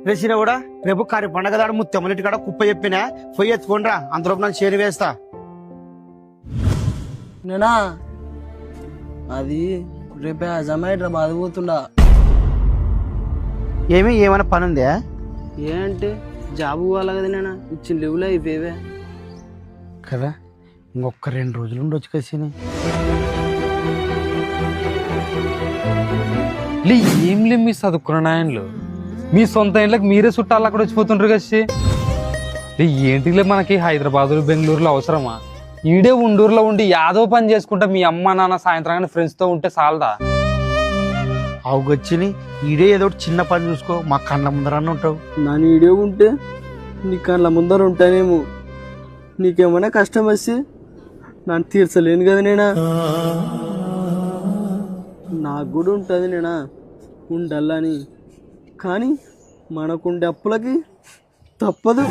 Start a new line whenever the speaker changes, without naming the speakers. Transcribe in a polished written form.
రేసిన కూడా రేపు కారి పండగ దాడు ముత్తెమ్మలిటి కాడ కుప్ప చెప్పినా పొయ్యి ఎత్తుకోండిరా అంతలోపు నన్ను చేరి వేస్తా.
నేనా అది రేపే హైదరాబాద్ పోతుండా.
ఏమైనా పని ఉందా?
ఏంటి జాబు పోవాలి కదా నేనా, ఇచ్చిన లేవులే ఇవేవే
కదా. ఇంకొక 2 రోజులు ఉండొచ్చు కసిని.
ఏం లేవు మీ చదువుకున్న నాయనలు, మీ సొంత ఇంట్లోకి మీరే చుట్టాలు అక్కడ వచ్చిపోతుండ్రు కసి. ఏంటిలే మనకి హైదరాబాదు బెంగళూరులో అవసరమా? ఈడే ఉండూరులో ఉండి యాదో పని చేసుకుంటా మీ అమ్మ నాన్న సాయంత్రం ఫ్రెండ్స్తో ఉంటే చాలదా?
అవుగొచ్చిని ఈడే ఏదో చిన్న పని చూసుకో, మా కళ్ళ ముందరన్న ఉంటావు.
నా నీడే ఉంటే నీ కళ్ళ ముందర ఉంటానేమో. నీకేమైనా కష్టం వచ్చి నన్ను తీర్చలేను కదా నేనా. నాకు కూడా ఉంటుంది నేనా ఉండాలని, కానీ మనకుండే అప్పులకి తప్పదు.